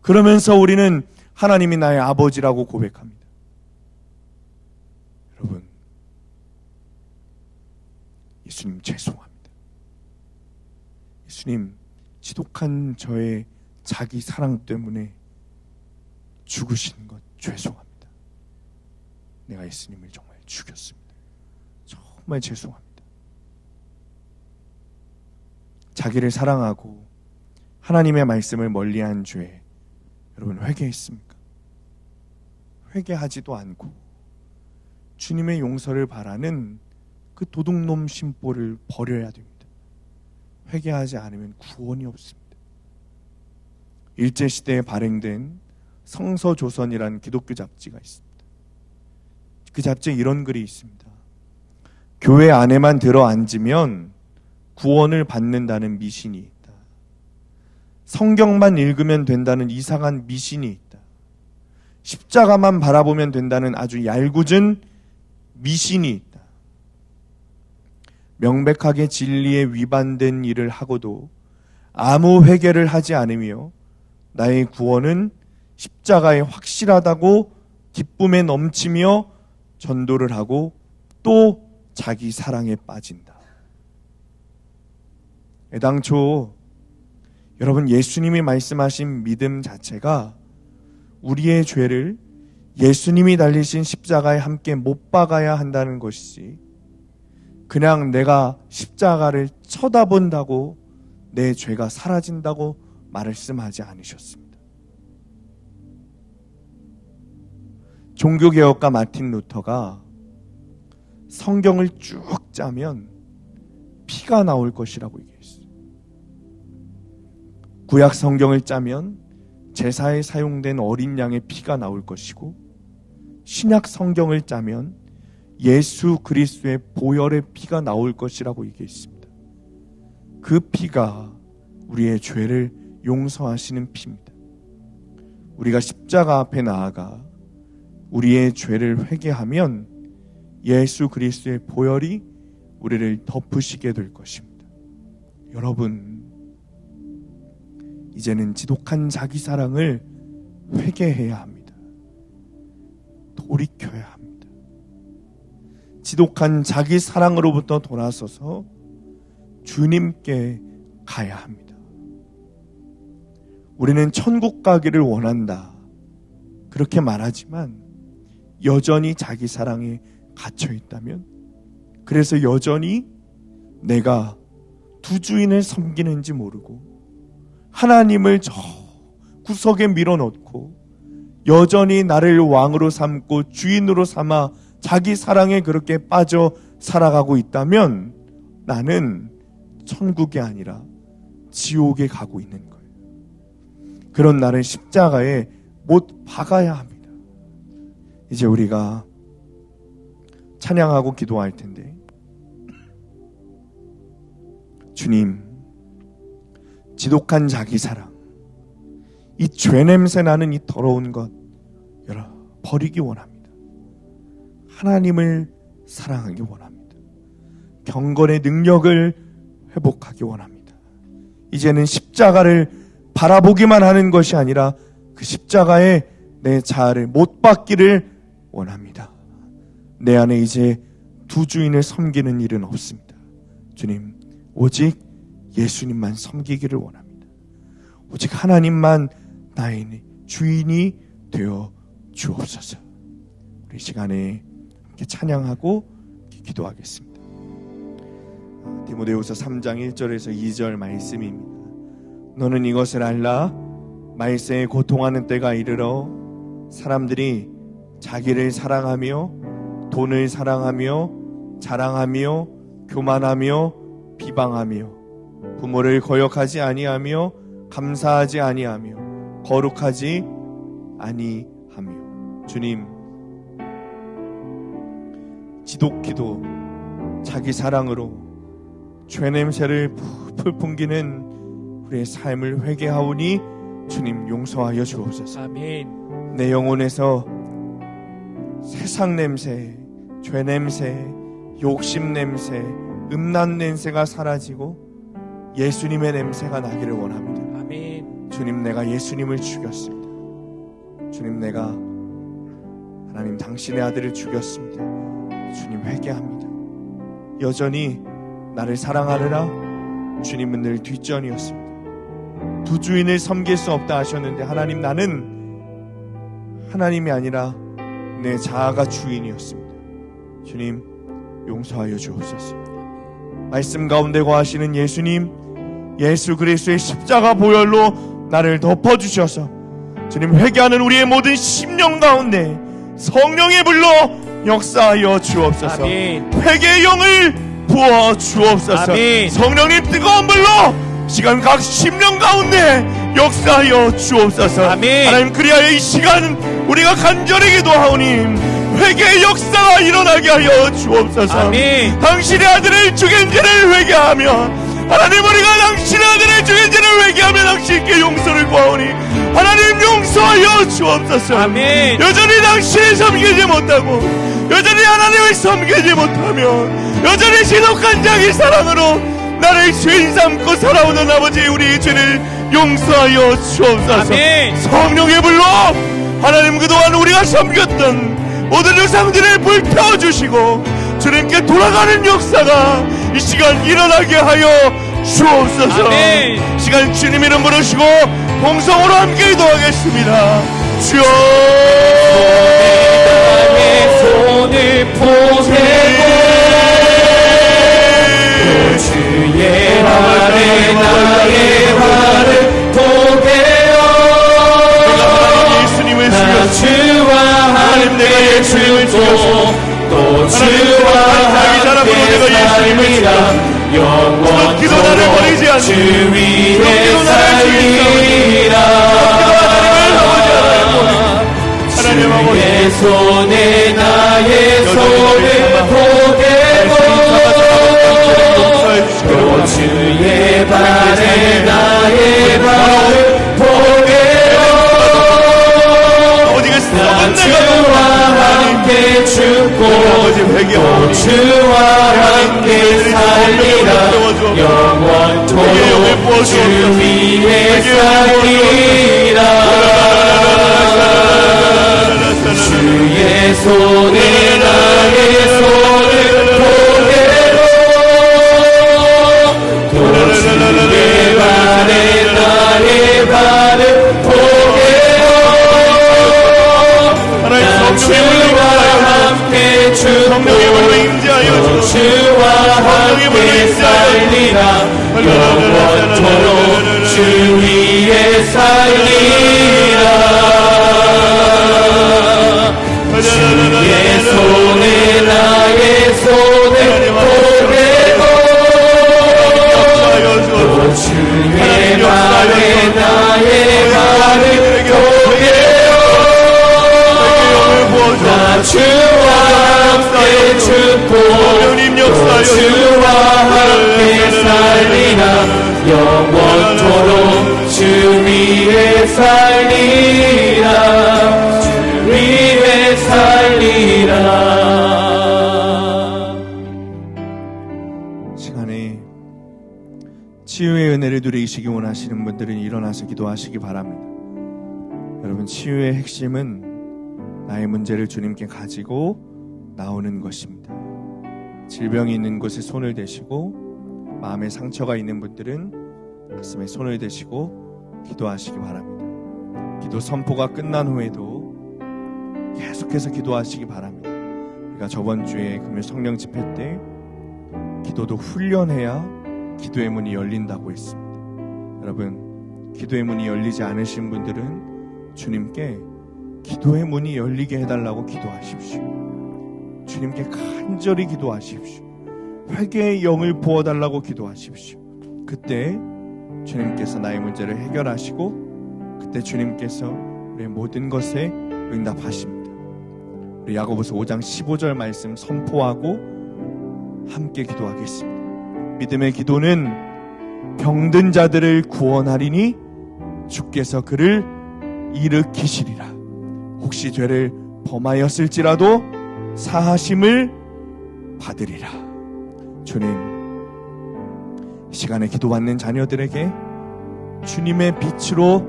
그러면서 우리는 하나님이 나의 아버지라고 고백합니다. 여러분, 예수님 죄송합니다. 예수님, 지독한 저의 자기 사랑 때문에 죽으신 것 죄송합니다. 내가 예수님을 정말 죽였습니다. 정말 죄송합니다. 자기를 사랑하고 하나님의 말씀을 멀리한 죄, 여러분 회개했습니까? 회개하지도 않고 주님의 용서를 바라는 그 도둑놈 심보를 버려야 됩니다. 회개하지 않으면 구원이 없습니다. 일제시대에 발행된 성서조선이라는 기독교 잡지가 있습니다. 그 잡지에 이런 글이 있습니다. 교회 안에만 들어 앉으면 구원을 받는다는 미신이 있다. 성경만 읽으면 된다는 이상한 미신이 있다. 십자가만 바라보면 된다는 아주 얄궂은 미신이 있다. 명백하게 진리에 위반된 일을 하고도 아무 회개를 하지 않으며 나의 구원은 십자가에 확실하다고 기쁨에 넘치며 전도를 하고 또 자기 사랑에 빠진다. 애당초 여러분 예수님이 말씀하신 믿음 자체가 우리의 죄를 예수님이 달리신 십자가에 함께 못 박아야 한다는 것이지, 그냥 내가 십자가를 쳐다본다고 내 죄가 사라진다고 말씀하지 않으셨습니다. 종교개혁가 마틴 루터가 성경을 쭉 짜면 피가 나올 것이라고 얘기했어요. 구약 성경을 짜면 제사에 사용된 어린 양의 피가 나올 것이고, 신약 성경을 짜면 예수 그리스도의 보혈의 피가 나올 것이라고 얘기했습니다. 그 피가 우리의 죄를 용서하시는 피입니다. 우리가 십자가 앞에 나아가 우리의 죄를 회개하면 예수 그리스도의 보혈이 우리를 덮으시게 될 것입니다. 여러분, 이제는 지독한 자기 사랑을 회개해야 합니다. 돌이켜야 합니다. 지독한 자기 사랑으로부터 돌아서서 주님께 가야 합니다. 우리는 천국 가기를 원한다, 그렇게 말하지만 여전히 자기 사랑에 갇혀 있다면, 그래서 여전히 내가 두 주인을 섬기는지 모르고 하나님을 저 구석에 밀어넣고 여전히 나를 왕으로 삼고 주인으로 삼아 자기 사랑에 그렇게 빠져 살아가고 있다면 나는 천국이 아니라 지옥에 가고 있는 거예요. 그런 나를 십자가에 못 박아야 합니다. 이제 우리가 찬양하고 기도할 텐데, 주님, 지독한 자기 사랑, 이 죄 냄새 나는 이 더러운 것 버리기 원합니다. 하나님을 사랑하기 원합니다. 경건의 능력을 회복하기 원합니다. 이제는 십자가를 바라보기만 하는 것이 아니라 그 십자가에 내 자아를 못 박기를 원합니다. 내 안에 이제 두 주인을 섬기는 일은 없습니다. 주님, 오직 예수님만 섬기기를 원합니다. 오직 하나님만 나의 주인이 되어 주옵소서. 우리 시간에 함께 찬양하고 기도하겠습니다. 디모데후서 3장 1절에서 2절 말씀입니다. 너는 이것을 알라. 말세에 고통하는 때가 이르러 사람들이 자기를 사랑하며 돈을 사랑하며 자랑하며 교만하며 비방하며 부모를 거역하지 아니하며 감사하지 아니하며 거룩하지 아니하며. 주님, 지독히도 자기 사랑으로 죄 냄새를 풀풀 풍기는 우리의 삶을 회개하오니 주님 용서하여 주옵소서. 아멘. 내 영혼에서 세상 냄새, 죄 냄새, 욕심 냄새, 음란 냄새가 사라지고 예수님의 냄새가 나기를 원합니다. 아멘. 주님, 내가 예수님을 죽였습니다. 주님, 내가 하나님 당신의 아들을 죽였습니다. 주님, 회개합니다. 여전히 나를 사랑하느라 주님은 늘 뒷전이었습니다. 두 주인을 섬길 수 없다 하셨는데, 하나님, 나는 하나님이 아니라 내 자아가 주인이었습니다. 주님, 용서하여 주옵소서. 말씀 가운데 거하시는 예수님, 예수 그리스도의 십자가 보혈로 나를 덮어주셔서 주님 회개하는 우리의 모든 심령 가운데 성령의 불로 역사하여 주옵소서. 아멘. 회개의 영을 부어 주옵소서. 아멘. 성령님 뜨거운 불로 시간 각 심령 가운데 역사하여 주옵소서. 아멘. 하나님 그리하여 이 시간 우리가 간절히 기도하오니 회개의 역사가 일어나게 하여 주옵소서. 아멘. 당신의 아들을 죽인 죄를 회개하며 하나님 우리가 당신의 아들을 죽인 죄를 회개하며 당신께 용서를 구하오니 하나님 용서하여 주옵소서. 아멘. 여전히 당신을 섬기지 못하고 여전히 하나님을 섬기지 못하며 여전히 지독한 자기 사랑으로 나를 죄인 삼고 살아오는 아버지 우리의 죄를 용서하여 주옵소서. 아멘. 성령의 불로 하나님 그동안 우리가 섬겼던 모든 우상들을 불태워주시고 주님께 돌아가는 역사가 이 시간 일어나게 하여 주옵소서. 아멘. 시간 주님 이름 부르시고 동성으로 함께 기도하겠습니다. 주여 나의 손을 보내고 주의 발에 나의 발을 보게요. 예수님을 나 주와 함께 죽고 또 주와 함께 살리라. 영원토록 주 위에 살리라. 주의 손에 나의 손을 보게고 또 주의 발에 나의 발을 보게요. 나 주와 함께 죽고 또 주와 함께 살리라. 영원토록 주 위에 살리라. 주의 손에 나의 손을 보게로 또 주의 발에 나의 발을 보게로 나 주와 함께 죽고 또 주와 함께 살리라. 영원토록 주 위에 살리라. 주의 손에 나의 손을 보내고 또 주의 발에 나의 발을 보내고 나 주와 함께 죽고 또 주와 함께 살리라. 영원토록 주 위에 살리라. 주 위에 살리라. 시간에 치유의 은혜를 누리시기 원하시는 분들은 일어나서 기도하시기 바랍니다. 여러분 치유의 핵심은 나의 문제를 주님께 가지고 나오는 것입니다. 질병이 있는 곳에 손을 대시고 마음에 상처가 있는 분들은 가슴에 손을 대시고 기도하시기 바랍니다. 기도 선포가 끝난 후에도 계속해서 기도하시기 바랍니다. 우리가 저번 주에 금요 성령 집회 때 기도도 훈련해야 기도의 문이 열린다고 했습니다. 여러분 기도의 문이 열리지 않으신 분들은 주님께 기도의 문이 열리게 해달라고 기도하십시오. 주님께 간절히 기도하십시오. 회개의 영을 부어달라고 기도하십시오. 그때 주님께서 나의 문제를 해결하시고 그때 주님께서 우리의 모든 것에 응답하십니다. 우리 야고보서 5장 15절 말씀 선포하고 함께 기도하겠습니다. 믿음의 기도는 병든 자들을 구원하리니 주께서 그를 일으키시리라. 혹시 죄를 범하였을지라도 사하심을 받으리라. 주님, 이 시간에 기도받는 자녀들에게 주님의 빛으로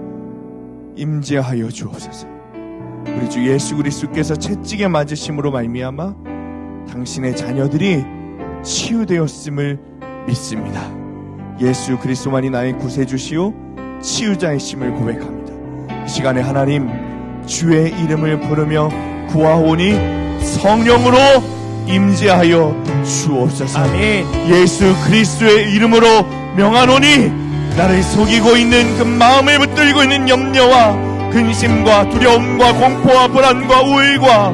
임재하여 주옵소서. 우리 주 예수 그리스도께서 채찍에 맞으심으로 말미암아 당신의 자녀들이 치유되었음을 믿습니다. 예수 그리스도만이 나의 구세주시오 치유자이심을 고백합니다. 이 시간에 하나님 주의 이름을 부르며 구하오니 성령으로 임재하여 주옵소서. 아멘. 예수 그리스도의 이름으로 명하노니 나를 속이고 있는 그 마음을 붙들고 있는 염려와 근심과 두려움과 공포와 불안과 우울과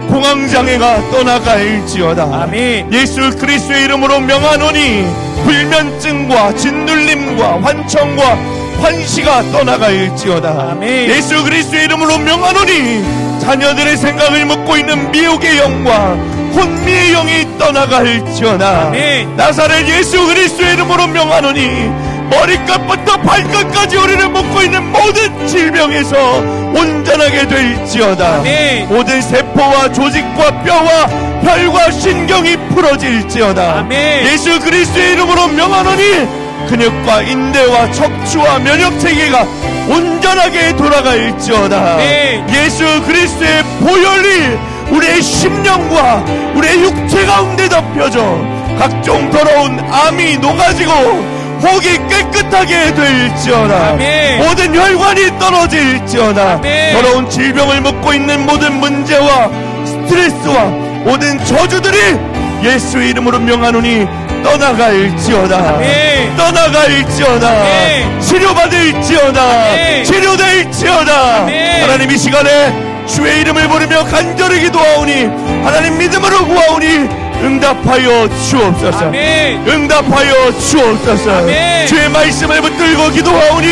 공황장애가 떠나갈지어다. 아멘. 예수 그리스도의 이름으로 명하노니 불면증과 짓눌림과 환청과 환시가 떠나갈지어다. 아멘. 예수 그리스도의 이름으로 명하노니 자녀들의 생각을 묻고 있는 미혹의 영과 혼미의 영이 떠나갈지어다. 아멘. 나사렛 예수 그리스도의 이름으로 명하노니 머리끝부터 발끝까지 우리를 묶고 있는 모든 질병에서 온전하게 될지어다. 아멘. 모든 세포와 조직과 뼈와 혈과 신경이 풀어질지어다. 아멘. 예수 그리스도의 이름으로 명하노니 근육과 인대와 척추와 면역체계가 온전하게 돌아갈지어다. 아멘. 예수 그리스도의 보혈이 우리의 심령과 우리의 육체 가운데 덮여져 각종 더러운 암이 녹아지고 혹이 깨끗하게 될지어다. 아멘. 모든 혈관이 떨어질지어다. 아멘. 더러운 질병을 먹고 있는 모든 문제와 스트레스와 모든 저주들이 예수 이름으로 명하노니 떠나갈지어다. 아멘. 떠나갈지어다. 아멘. 치료받을지어다. 아멘. 치료될지어다. 아멘. 하나님 이 시간에 주의 이름을 부르며 간절히 기도하오니 하나님 믿음으로 구하오니 응답하여 주옵소서. 아멘. 응답하여 주옵소서. 아멘. 주의 말씀을 붙들고 기도하오니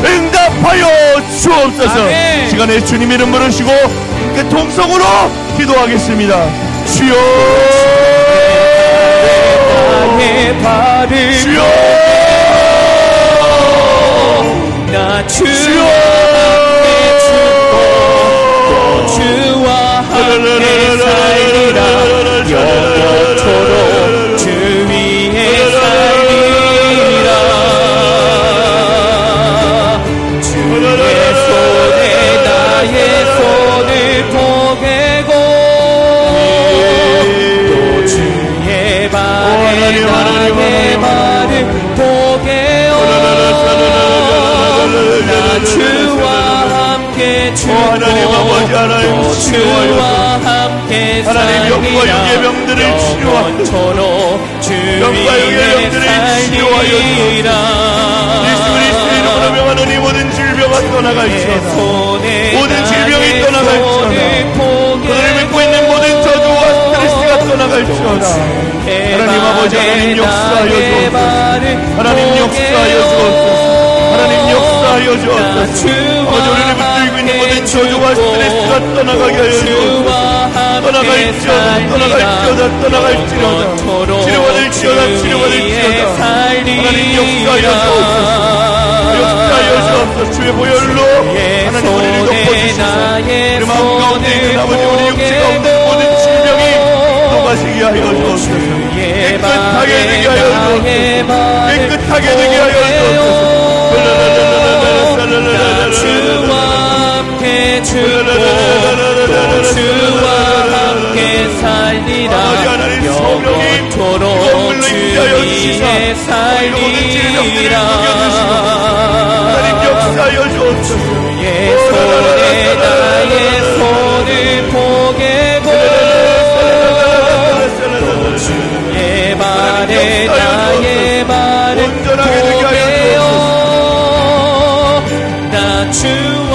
응답하여 주옵소서. 아멘. 시간에 주님 이름 부르시고 그 통성으로 기도하겠습니다. 주여 나의 발을 주여 나 주와 주여 함께 죽고 또 주와 함께 살리라 영원토록 주 위에 살리라 주의 손에 나의 손을 포개고 또 주의 발에 나의 발을 포개어 나 주와 함께 죽고 하나님 아버지 하나님 또 주와 함께 하나님 영과 육의 병들을 영원토록 주 영과 육의 위에 병들을 살리라 예수 그리스도의 이름으로 명하노니 모든 질병은 떠나갈지어다. 모든 질병이 떠나갈지어다. 그들을 믿고 있는 모든 저주와 스트레스가 떠나갈지어다. 하나님 아버지 하나님 역사하여 주옵소서. 하나님 역사하여 주옵소서. 하나님 역사하여 주옵소서. 아버지 우리를 붙들고 있는 모든 저주와 스트레스가 떠나가게 하여 주옵소서. 떠나갈지어다. 떠나갈지어다. 떠나갈지어다. 치료받을지어다. 치료받을지어다. 하나님 역사하여 주옵소서. 역사하여 주옵소서. 주의 보혈로 하나님 우리를 덮어주시소서. 우리 마음 가운데 있는 아버지 우리 육체 가운데 있는 모든 질병이 녹아지게 하여 주옵소서. 깨끗하게 되게 하여 주옵소서. 깨끗하게 되게 하여 주옵소서. 주와 함께 죽고 또 주와 함께 살리라 영원토록 주 위에 살리라 하나님 역사하여 주옵소서. 주의 손에 나의 손을 포개고 또 주의 발에 나의 발을 포개어 나 주와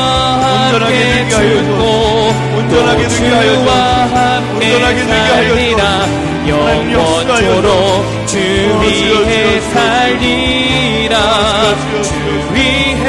함께 죽고 또 주와 함께 살리라 영원토록 주 위에 살리라 주 위에